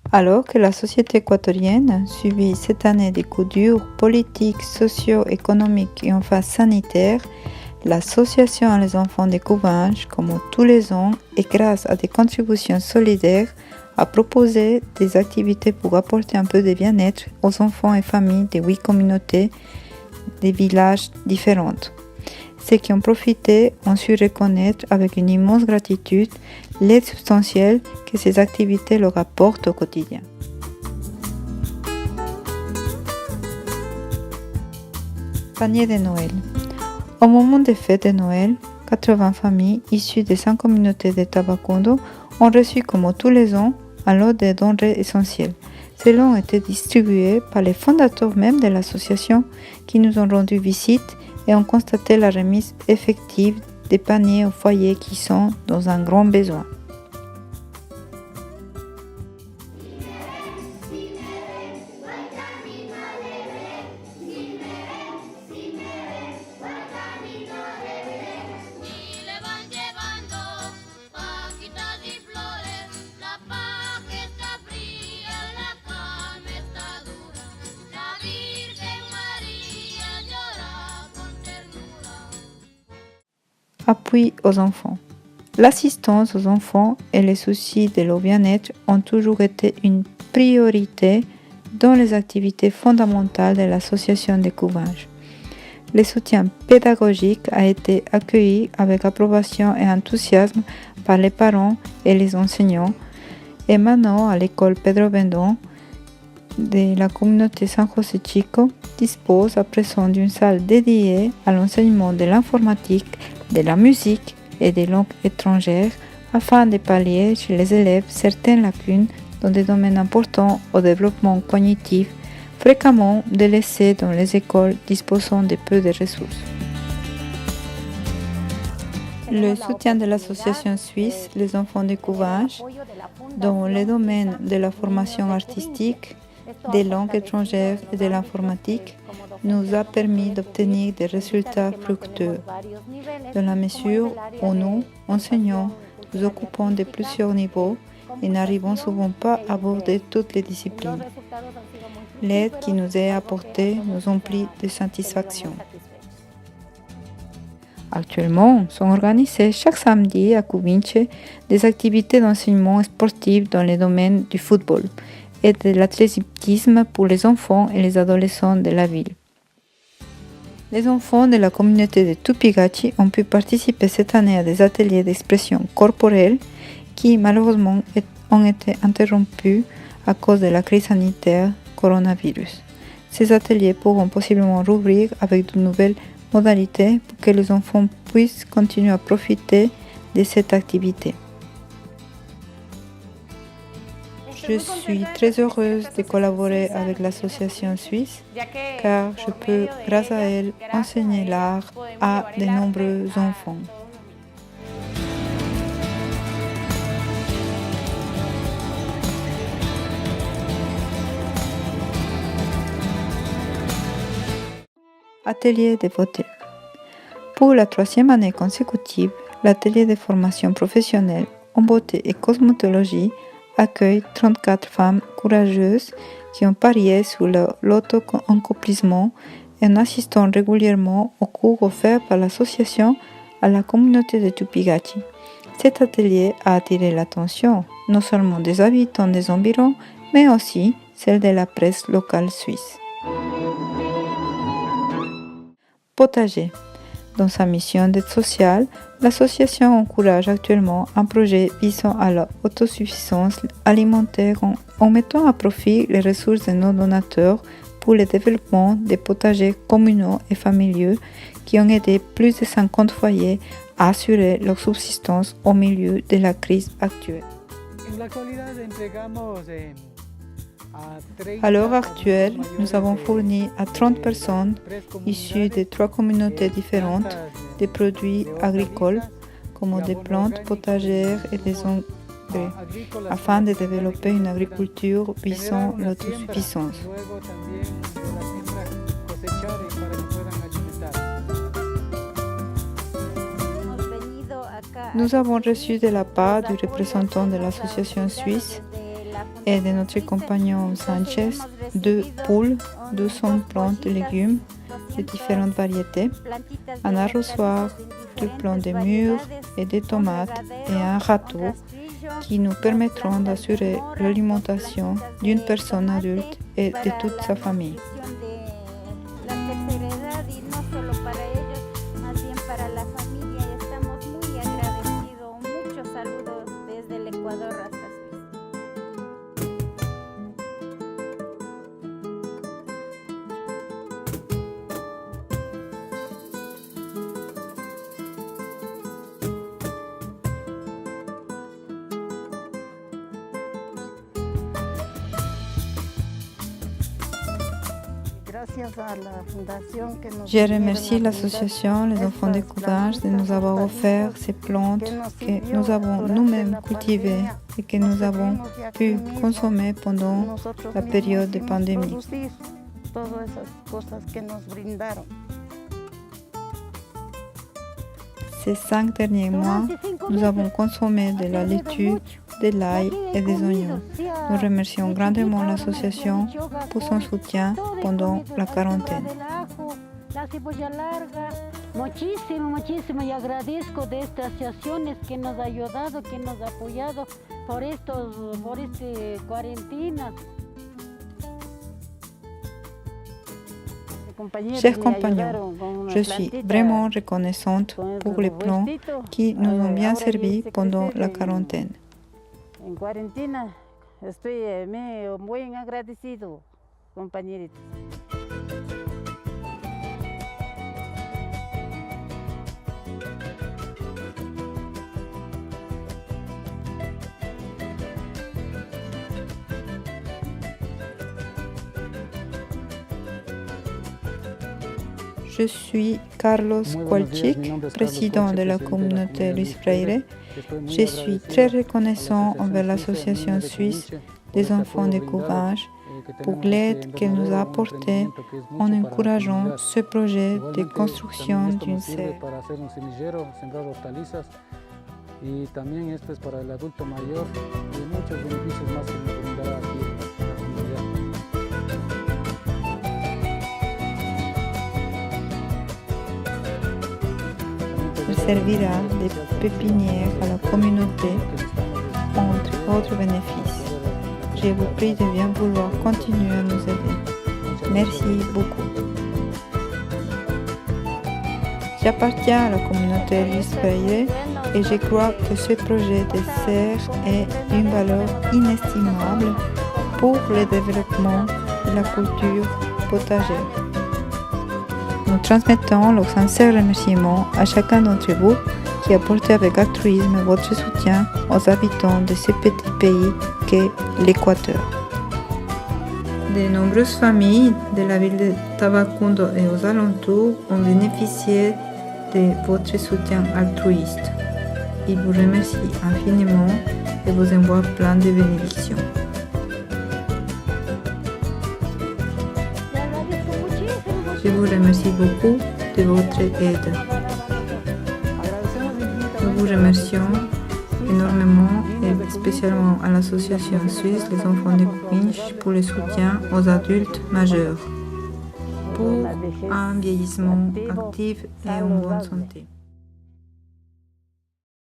Alors que la société équatorienne subit cette année des coups durs politiques, socio-économiques et enfin sanitaires, l'association Les Enfants de Couvanges, comme tous les ans et grâce à des contributions solidaires, a proposé des activités pour apporter un peu de bien-être aux enfants et familles des 8 communautés des villages différents. Ceux qui ont profité ont su reconnaître avec une immense gratitude l'aide substantielle que ces activités leur apportent au quotidien. Panier de Noël. Au moment des fêtes de Noël, 80 familles issues des 5 communautés de Tabacundo ont reçu, comme tous les ans, un lot de denrées essentielles. Ces lots ont été distribués par les fondateurs même de l'association qui nous ont rendu visite et ont constaté la remise effective des paniers aux foyers qui sont dans un grand besoin. Appui aux enfants. L'assistance aux enfants et les soucis de leur bien-être ont toujours été une priorité dans les activités fondamentales de l'association des Couvanges. Le soutien pédagogique a été accueilli avec approbation et enthousiasme par les parents et les enseignants. Et maintenant, à l'école Pedro Bendon de la communauté San José Chico dispose à présent d'une salle dédiée à l'enseignement de l'informatique, de la musique et des langues étrangères afin de pallier chez les élèves certaines lacunes dans des domaines importants au développement cognitif, fréquemment délaissés dans les écoles disposant de peu de ressources. Le soutien de l'association suisse Les Enfants de Couvanges dans les domaines de la formation artistique, des langues étrangères et de l'informatique nous a permis d'obtenir des résultats fructueux. Dans la mesure où nous, enseignants, nous occupons de plusieurs niveaux et n'arrivons souvent pas à aborder toutes les disciplines. L'aide qui nous est apportée nous emplit de satisfaction. Actuellement, sont organisées chaque samedi à Couvinche des activités d'enseignement sportif dans les domaines du football et de l'athlétisme pour les enfants et les adolescents de la ville. Les enfants de la communauté de Tupigachi ont pu participer cette année à des ateliers d'expression corporelle qui malheureusement ont été interrompus à cause de la crise sanitaire coronavirus. Ces ateliers pourront possiblement rouvrir avec de nouvelles modalités pour que les enfants puissent continuer à profiter de cette activité. Je suis très heureuse de collaborer avec l'association suisse car je peux, grâce à elle, enseigner l'art à de nombreux enfants. Atelier de beauté. Pour la 3e année consécutive, l'atelier de formation professionnelle en beauté et cosmétologie accueille 34 femmes courageuses qui ont parié sur l'auto-accomplissement en assistant régulièrement aux cours offerts par l'association à la communauté de Tupigachi. Cet atelier a attiré l'attention non seulement des habitants des environs, mais aussi celle de la presse locale suisse. Potager. Dans sa mission d'aide sociale, l'association encourage actuellement un projet visant à l'autosuffisance alimentaire en mettant à profit les ressources de nos donateurs pour le développement des potagers communaux et familiaux qui ont aidé plus de 50 foyers à assurer leur subsistance au milieu de la crise actuelle. À l'heure actuelle, nous avons fourni à 30 personnes issues de 3 communautés différentes des produits agricoles comme des plantes potagères et des engrais afin de développer une agriculture visant l'autosuffisance. Nous avons reçu de la part du représentant de l'association suisse et de notre compagnon Sanchez 2 poules, 200 plantes et légumes de différentes variétés, un arrosoir, 2 plants de mûres et des tomates et un râteau qui nous permettront d'assurer l'alimentation d'une personne adulte et de toute sa famille. Je remercie l'association Les Enfants de Couvinges de nous avoir offert ces plantes que nous avons nous-mêmes cultivées et que nous avons pu consommer pendant la période de pandémie. Ces 5 derniers mois, nous avons consommé de la laitue, de l'ail et des oignons. Nous remercions grandement l'association pour son soutien pendant la quarantaine. La cebolla larga, muchísimo y agradezco de estas asociaciones que nos ha ayudado, que nos ha apoyado por esta cuarentena. Chers compagnons, je suis vraiment reconnaissante pour les plans qui nous ont bien servi pendant la quarantaine. En cuarentena estoy muy agradecido, compañeritos. Je suis Carlos Kowalczyk, président de la communauté Luis Freire. Je suis très reconnaissant envers l'association suisse des enfants de Couvinges pour l'aide qu'elle nous a apportée en encourageant ce projet de construction d'une serre. Y también esto es para el adulto mayor y muchos beneficios más que nos brindará aquí en la comunidad. Il servira de pépinière à la communauté, entre autres bénéfices. Je vous prie de bien vouloir continuer à nous aider. Merci beaucoup. J'appartiens à la communauté Luis Freire et je crois que ce projet de serre est d'une valeur inestimable pour le développement de la culture potagère. Nous transmettons leurs sincères remerciements à chacun d'entre vous qui apportez avec altruisme votre soutien aux habitants de ce petit pays qu'est l'Équateur. De nombreuses familles de la ville de Tabacundo et aux alentours ont bénéficié de votre soutien altruiste. Ils vous remercient infiniment et vous envoient plein de bénédictions. Je vous remercie beaucoup de votre aide. Nous vous remercions énormément et spécialement à l'association suisse Les Enfants de Couvinges pour le soutien aux adultes majeurs pour un vieillissement actif et en bonne santé.